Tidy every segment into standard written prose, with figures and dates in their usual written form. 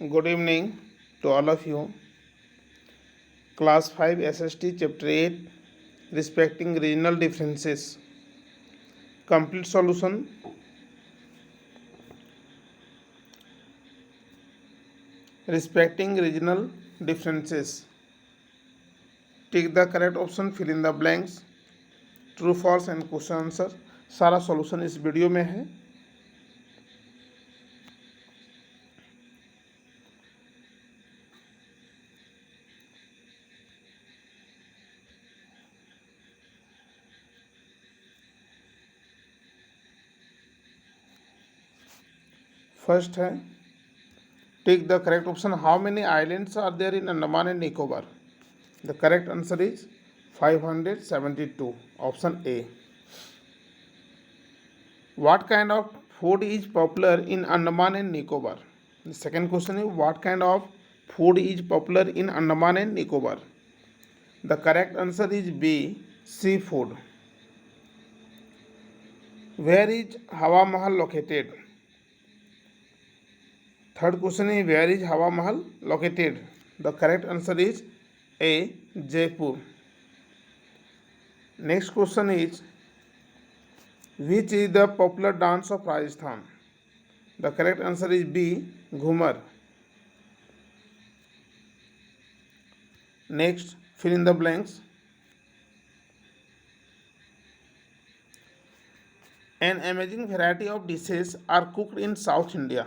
Good evening to all of you. Class 5 SST Chapter 8 Respecting Regional Differences. Complete solution. Respecting regional differences. Take the correct option, fill in the blanks. True, false and question answer. सारा solution इस video में है. First है, take the correct option. How many islands are there in Andaman and Nicobar? The correct answer is 572. Option A. What kind of food is popular in Andaman and Nicobar? The second question is, what kind of food is popular in Andaman and Nicobar? The correct answer is B, seafood. Where is Hawa Mahal located? Third question is, where is Hawa Mahal located? The correct answer is A, Jaipur. Next question is, which is the popular dance of Rajasthan? The correct answer is B, Ghumar. Next, fill in the blanks. An amazing variety of dishes are cooked in South India.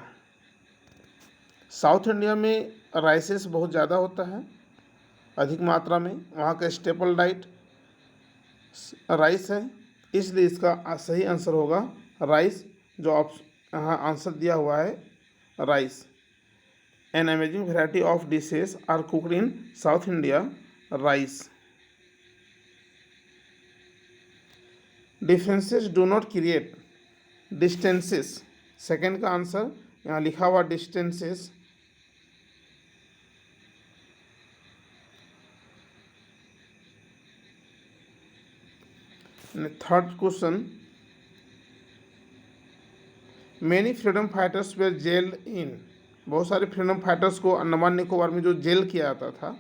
South India में राइसेस बहुत ज़्यादा होता है, अधिक मात्रा में. वहाँ का स्टेपल डाइट राइस है, इसलिए इसका सही आंसर होगा राइस. जो यहाँ आंसर दिया हुआ है rice. An amazing variety of dishes are cooked in South India, rice. Differences do not create distances. Second का आंसर यहाँ लिखा हुआ distances. Third question, many freedom fighters were jailed in. बहुत सारे फ्रीडम फाइटर्स को अंडमान निकोबार में जो जेल किया जाता था,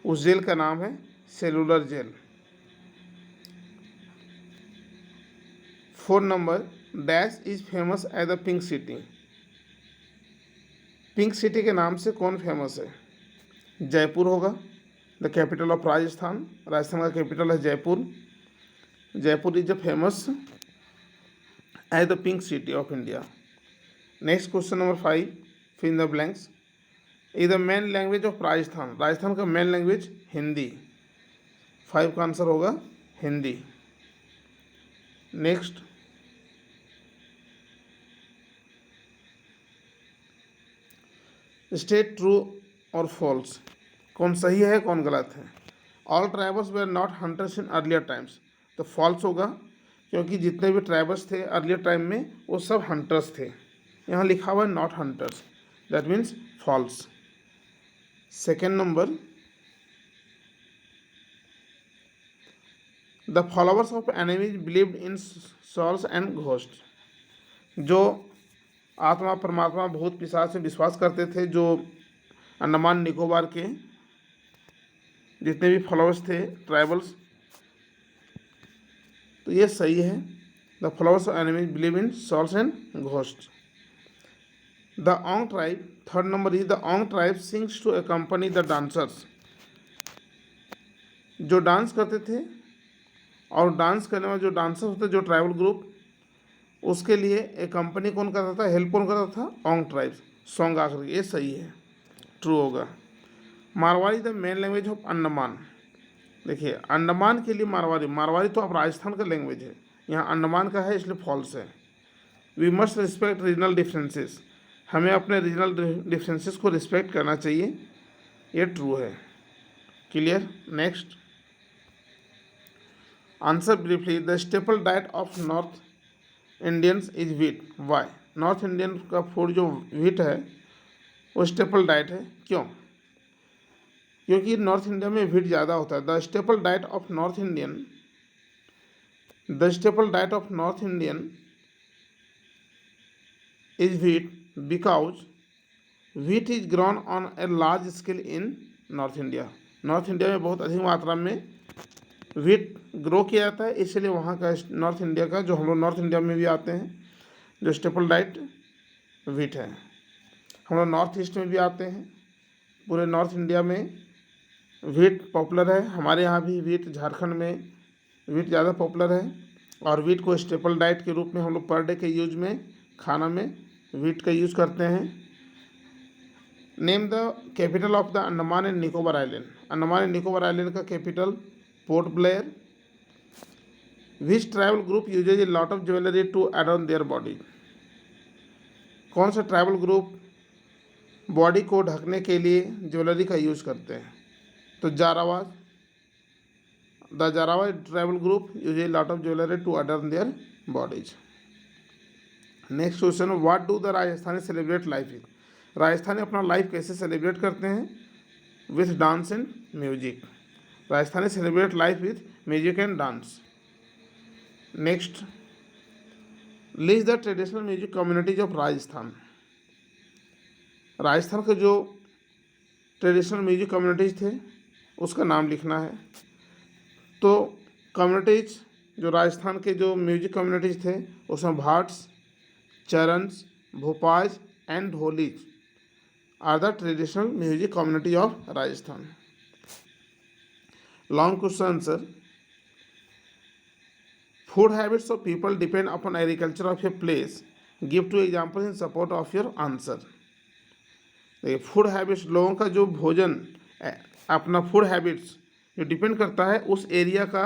उस जेल का नाम है cellular jail. 4 number, dash is famous as the pink city. Pink city के नाम से कौन फेमस है? जयपुर होगा, the capital of Rajasthan. Rajasthan का कैपिटल है Jaipur. Jaipur is the famous as the pink city of India. Next question number 5, fill in the blanks. Is the main language of Rajasthan. Rajasthan का main language Hindi. 5 का आंसर होगा हिंदी. नेक्स्ट, स्टेट ट्रू और false. कौन सही है कौन गलत है? All tribals were not hunters in earlier times. तो फॉल्स होगा, क्योंकि जितने भी ट्राइबल्स थे अर्लियर टाइम में वो सब हंटर्स थे. यहाँ लिखा हुआ है not hunters, that means false. Second number, the followers of enemies believed in souls and ghost. जो आत्मा परमात्मा भूत पिशाच से विश्वास करते थे, जो अंडमान निकोबार के जितने भी फॉलोअर्स थे ट्राइबल्स, तो ये सही है. The followers of animism believe in souls and ghost. The Onge tribe. Third number is, the Onge tribe sings to accompany the dancers. जो डांस करते थे और डांस करने में जो डांसर्स होते, जो ट्राइबल ग्रुप, उसके लिए एक कंपनी कौन करता था, हेल्प कौन करता था? ओंग ट्राइब्स. सॉन्ग आकर ये सही है, ट्रू होगा. Marwari the main language of Andaman. देखिए, अंडमान के लिए मारवाड़ी तो अब राजस्थान का लैंग्वेज है, यहाँ अंडमान का है, इसलिए फॉल्स है. We must respect regional differences. हमें अपने रीजनल डिफरेंसेस को रिस्पेक्ट करना चाहिए, ये ट्रू है. Clear. Next, answer briefly. The staple diet of north Indians is wheat. Why? North Indian का फूड जो व्हीट है वो स्टेपल डाइट है. क्यों? क्योंकि नॉर्थ इंडिया में व्हीट ज़्यादा होता है. The staple diet of north Indian is wheat because wheat is grown on a large scale in north India. North India में बहुत अधिक मात्रा में व्हीट ग्रो किया जाता है, इसलिए वहाँ का नॉर्थ इंडिया का, जो हम लोग नॉर्थ इंडिया में भी आते हैं, जो स्टेपल डाइट व्हीट है। हम लोग नॉर्थ ईस्ट में भी आते हैं, पूरे नॉर्थ इंडिया में व्हीट पॉपुलर है। हमारे यहाँ भी व्हीट, झारखंड में व्हीट ज़्यादा पॉपुलर है, और व्हीट को स्टेपल डाइट के रूप में हम लोग पर डे के यूज में, खाना में व्हीट का यूज़ करते हैं। Name the capital of the Andaman and Nicobar island. Andaman and Nicobar island का capital Port Blair. Which tribal group uses a lot of jewellery to adorn their body. कौन सा ट्राइबल ग्रुप बॉडी को ढकने के लिए ज्वेलरी का यूज़ करते हैं? तो Jarawa, the Jarawa tribal group use a lot of jewellery to adorn their bodies. Next question, what do the Rajasthani celebrate life with. Rajasthani अपना लाइफ कैसे सेलिब्रेट करते हैं? With dance and music. Rajasthani celebrate life with music and dance. Next, list the traditional music communities of Rajasthan. Rajasthan के जो traditional music communities थे उसका नाम लिखना है। तो कम्युनिटीज, जो राजस्थान के जो म्यूजिक कम्युनिटीज थे उसमें Bhats, Charans, Bhopas and Dholis are the traditional music community of Rajasthan. Long question answer. Food habits of people depend upon agriculture of a place. Give two example in support of your answer. देखिए, food habits, लोगों का जो भोजन, अपना food habits जो depend करता है उस एरिया का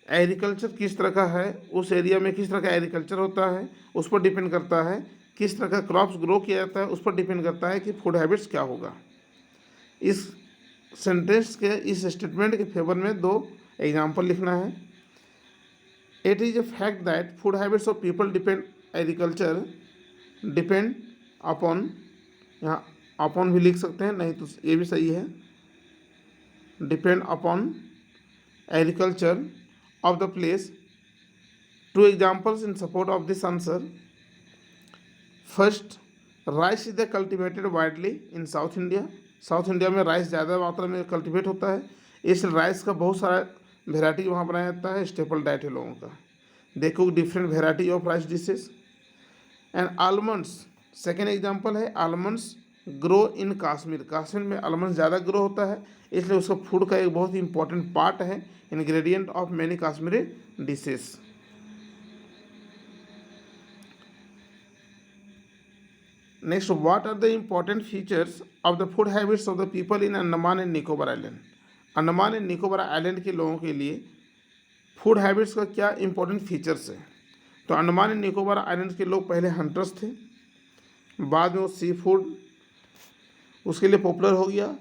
एग्रीकल्चर किस तरह का है, उस एरिया में किस तरह का एग्रीकल्चर होता है उस पर डिपेंड करता है, किस तरह का क्रॉप्स ग्रो किया जाता है उस पर डिपेंड करता है कि फूड हैबिट्स क्या होगा। इस सेंटेंस के, इस स्टेटमेंट के फेवर में दो एग्जाम्पल लिखना है। It is a fact that food habits of people depend agriculture depend upon, यहाँ अपॉन भी लिख सकते हैं, नहीं तो ये भी सही है, depend upon agriculture of the place. Two examples in support of this answer. First, rice is cultivated widely in South India. South India में राइस ज़्यादा मात्रा में कल्टिवेट होता है, इसलिए राइस का बहुत सारा वेराइटी वहाँ बनाया जाता है। स्टेपल डाइट है लोगों का। देखो, different variety of rice dishes. And almonds, second example है, almonds grow in Kashmir. Kashmir में आलमंड्स ज़्यादा ग्रो होता है, इसलिए उसका फूड का एक बहुत ही इंपॉर्टेंट पार्ट है, ingredient of many Kashmiri dishes. Next, what are the important features of the food habits of the people in Andaman and Nicobar island. Andaman and Nicobar island के लोगों के लिए फूड हैबिट्स का क्या इंपॉर्टेंट फीचर्स है? तो अंडमान एंड निकोबार आइलैंड के लोग पहले हंटर्स थे, बाद में वो सी फूड उसके लिए पॉपुलर हो गया।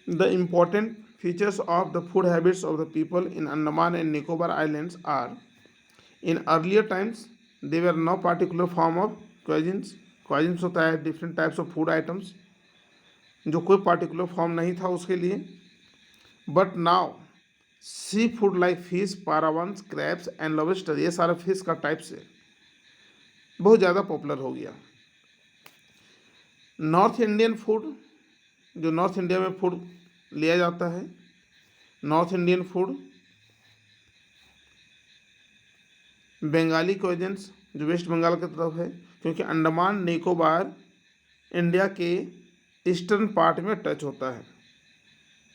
The important features of the food habits of the people in Andaman and Nicobar Islands are: in earlier times there were no particular form of cuisines. Cuisines होता है different types of food items, जो कोई particular form नहीं था उसके लिए। But now seafood like fish, prawns, crabs and lobster, ये सारा फिश का टाइप्स है, बहुत ज़्यादा पॉपुलर हो गया। नॉर्थ इंडियन फूड, जो नॉर्थ इंडिया में फूड लिया जाता है, north Indian food, Bengali cuisines जो वेस्ट बंगाल की तरफ है, क्योंकि अंडमान निकोबार इंडिया के ईस्टर्न पार्ट में टच होता है।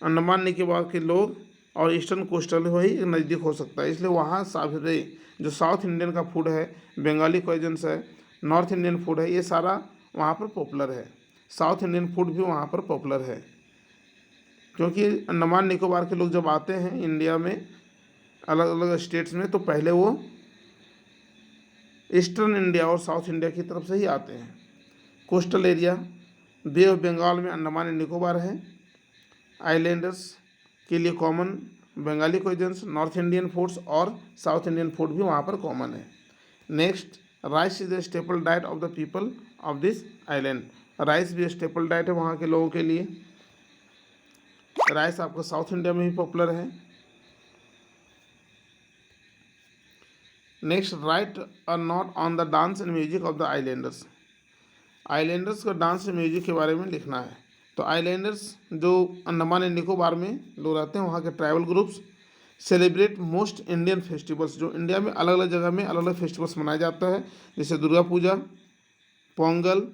अंडमान निकोबार के लोग और ईस्टर्न कोस्टल वही नज़दीक हो सकता है, इसलिए वहाँ सारे जो साउथ इंडियन का फूड है, बंगाली क्विजीन्स है, नॉर्थ इंडियन फूड है, ये सारा वहाँ पर पॉपुलर है। साउथ इंडियन फूड भी वहाँ पर पॉपुलर है, क्योंकि अंडमान निकोबार के लोग जब आते हैं इंडिया में अलग अलग स्टेट्स में, तो पहले वो ईस्टर्न इंडिया और साउथ इंडिया की तरफ से ही आते हैं। Coastal area Bay of Bengal में अंडमान एंड निकोबार है। आइलैंडर्स के लिए common Bengali cuisines, north Indian foods और साउथ इंडियन फूड भी वहाँ पर कॉमन है। नेक्स्ट, rice is the staple diet of the people of this island. Rice भी स्टेपल डाइट है वहाँ के लोगों के लिए। राइस आपका साउथ इंडिया में भी पॉपुलर है। Next, right a note on the dance and music of the Islanders. Islanders का डांस एंड म्यूजिक के बारे में लिखना है। तो आइलैंडर्स जो अंडमान एंड निकोबार में लोग रहते हैं, वहाँ के tribal groups celebrate most Indian festivals. जो इंडिया में अलग अलग जगह में अलग अलग फेस्टिवल्स मनाया जाता है, जैसे दुर्गा पूजा, पोंगल,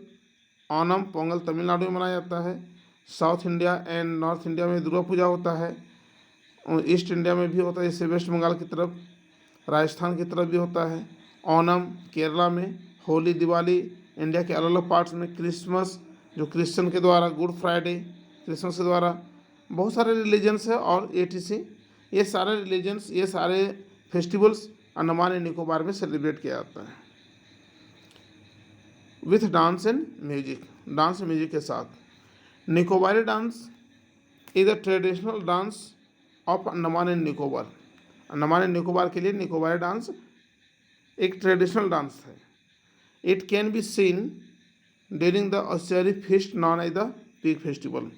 ओणम। पोंगल तमिलनाडु में मनाया जाता है। South India and north India में दुर्गा पूजा होता है। और ईस्ट इंडिया में भी होता है, जैसे वेस्ट बंगाल की तरफ, राजस्थान की तरफ भी होता है। ओणम केरला में, होली दिवाली इंडिया के अलग अलग पार्ट्स में, क्रिसमस जो क्रिश्चियन के द्वारा, गुड फ्राइडे क्रिसमस के द्वारा, बहुत सारे रिलीजन्स है और एटीसी। ये सारे रिलीजन्स, ये सारे फेस्टिवल्स अंडमान एंड निकोबार में सेलिब्रेट किया जाता है with dance and music. Dance and music के साथ। Nicobari dance is the traditional dance of Andaman and Nicobar. Andaman and Nicobar के लिए निकोबारी डांस एक ट्रेडिशनल डांस है। It can be seen during the ossuary feast known as the peak festival.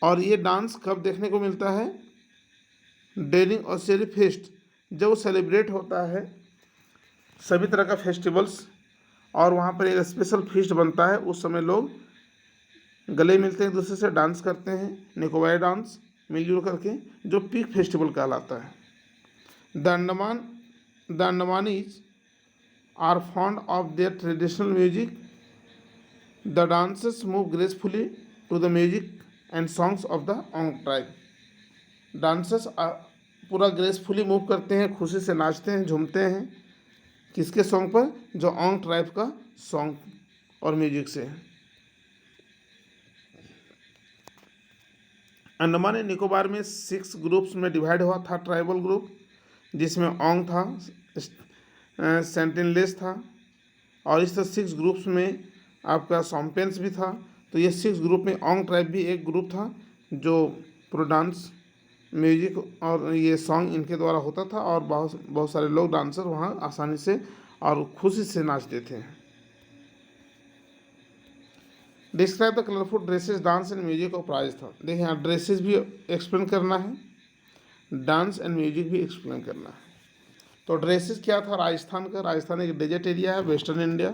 और ये डांस कब देखने को मिलता है? ड्यूरिंग ऑस्ट्रेरी फीस्ट, जब सेलिब्रेट होता है सभी तरह का फेस्टिवल्स और वहाँ पर एक स्पेशल फीस्ट बनता है, उस समय लोग गले मिलते हैं, एक दूसरे से डांस करते हैं, निकोबारी डांस मिलजुल करके, जो पीक फेस्टिवल कहलाता है। The Andamanese are fond of their traditional music. The dances move gracefully to the music and songs of the Onge tribe. Dances पूरा ग्रेसफुली मूव करते हैं, खुशी से नाचते हैं, झूमते हैं, किसके सॉन्ग पर? जो ओंग ट्राइब का सॉन्ग और म्यूजिक से। अंडमान एंड निकोबार में 6 ग्रुप्स में डिवाइड हुआ था ट्राइबल ग्रुप, जिसमें ओंग था, सेंटिनलेस था, और इस तरह 6 ग्रुप्स में आपका सॉम्पेंस भी था। तो ये 6 ग्रुप में ओंग ट्राइब भी एक ग्रुप था, जो पूरा डांस म्यूजिक और ये सॉन्ग इनके द्वारा होता था, और बहुत सारे लोग डांसर वहाँ आसानी से और खुशी से नाचते थे। Describe the colourful dresses, dance and music of Rajasthan. देखिए यहाँ ड्रेसेस भी एक्सप्लेन करना है, डांस एंड म्यूजिक भी एक्सप्लेन करना है। तो ड्रेसेस क्या था राजस्थान का? राजस्थान एक डेजर्ट एरिया है, western India.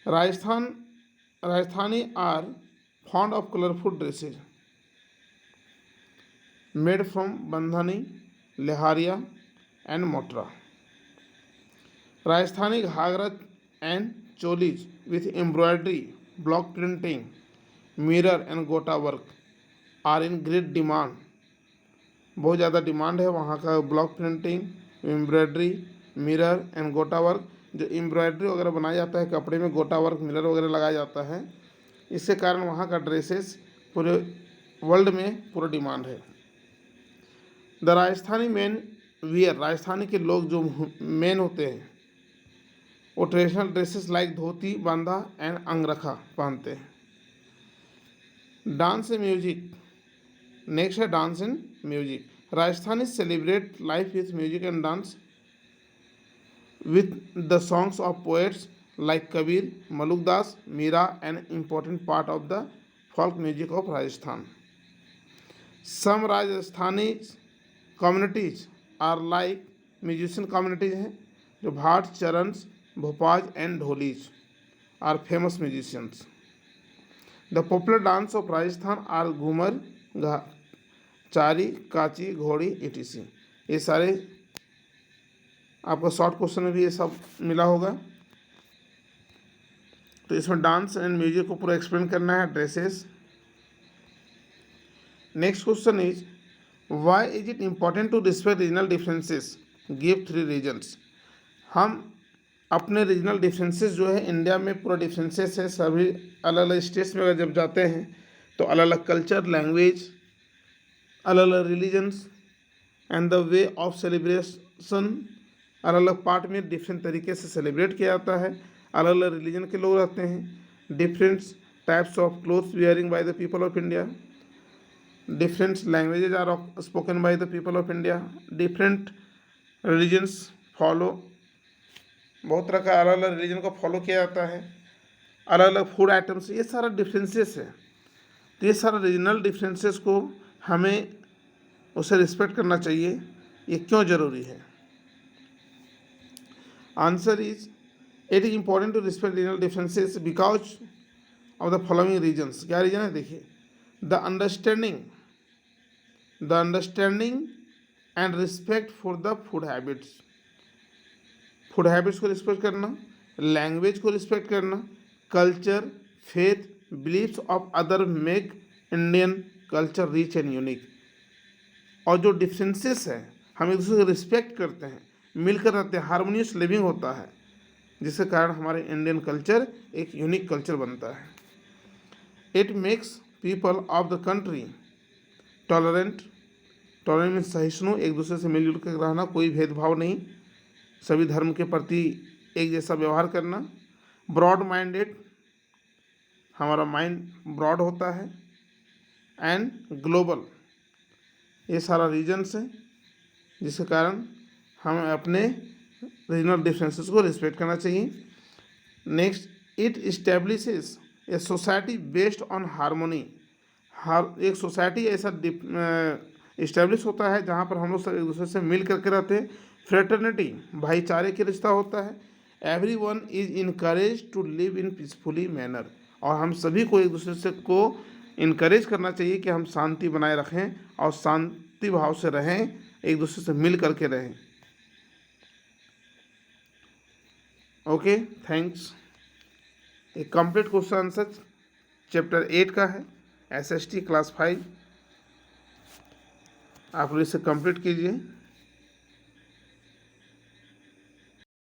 Rajasthani are fond of colourful dresses made from bandhani, leheriya and mothra. Rajasthani ghagra and cholis with embroidery, block printing, mirror and gota work are in great demand. बहुत ज़्यादा डिमांड है वहाँ का block printing, embroidery, mirror and gota work. जो embroidery वगैरह बनाया जाता है कपड़े में, गोटा वर्क, मिरर वगैरह लगाया जाता है, इसके कारण वहाँ का ड्रेसेस पूरे वर्ल्ड में पूरा डिमांड है। The Rajasthani man wear, Rajasthani के लोग जो मैन होते हैं वो ट्रेडिशनल ड्रेसेस लाइक धोती, बांधा एंड अंगरखा पहनते हैं। Dance and music. नेक्स्ट है dance and music. Rajasthani celebrate life with music and dance with the songs of poets like Kabir, Malukdas, Meera an important part of the folk music of Rajasthan. Some Rajasthani communities are like musician communities हैं, जो Bhat, Charans, Bhopas and Dholis are famous musicians. The popular dance of Rajasthan are Ghoomar, Chari, Kachchhi, Ghodi, etc। ये सारे आपको short question में भी ये सब मिला होगा। तो इसमें डांस एंड म्यूजिक को पूरा एक्सप्लेन करना है, dresses. Next question is why is it important to respect regional differences? Give 3 reasons. हम अपने रीजनल डिफरेंसेस जो है, इंडिया में पूरा डिफरेंसेस है, सभी अलग अलग स्टेट्स में अगर जब जाते हैं तो अलग अलग कल्चर, लैंग्वेज, अलग अलग religions and the way of celebration, अलग अलग पार्ट में डिफरेंट तरीके से सेलिब्रेट किया जाता है। अलग अलग रिलीजन के लोग रहते हैं। Different types of clothes wearing by the people of India. Different languages are spoken by the people of India. Different religions follow, बहुत तरह का अलग अलग रिलीजन को फॉलो किया जाता है। अलग अलग फूड आइटम्स, ये सारा डिफरेंसेस है। तो ये सारा रीजनल डिफरेंसेस को हमें उसे रिस्पेक्ट करना चाहिए। ये क्यों जरूरी है? Answer is it is important to respect regional differences because of the following reasons. क्या रीजन है देखिए, the understanding and respect for the food habits. Food habits को रिस्पेक्ट करना, लैंग्वेज को रिस्पेक्ट करना, culture, faith, beliefs of other make Indian culture rich and unique. और जो differences हैं, हम एक दूसरे को रिस्पेक्ट करते हैं, मिलकर रहते हैं, हारमोनियस लिविंग होता है, जिसके कारण हमारे इंडियन कल्चर एक यूनिक कल्चर बनता है। It makes people of the country tolerant. Tolerant means सहिष्णु, एक दूसरे से मिलजुल कर रहना, कोई भेदभाव नहीं, सभी धर्म के प्रति एक जैसा व्यवहार करना। ब्रॉड माइंडेड, हमारा माइंड ब्रॉड होता है। एंड ग्लोबल, ये सारा रीजन्स है जिसके कारण हमें अपने रीजनल डिफरेंसेस को रिस्पेक्ट करना चाहिए। Next, it establishes a society based on harmony. एक सोसाइटी ऐसा इस्टेब्लिश होता है जहाँ पर हम लोग सब एक दूसरे से मिल करके रहते हैं। फ्रेटर्निटी, भाईचारे की रिश्ता होता है। Everyone is encourage to live in peacefully manner, और हम सभी को एक दूसरे से को इनकरेज करना चाहिए कि हम शांति बनाए रखें और शांति भाव से रहें, एक दूसरे से मिल करके रहें। Okay, thanks. एक कंप्लीट क्वेश्चन आंसर चैप्टर 8 का है, SST क्लास 5। आप लोग इसे कंप्लीट कीजिए।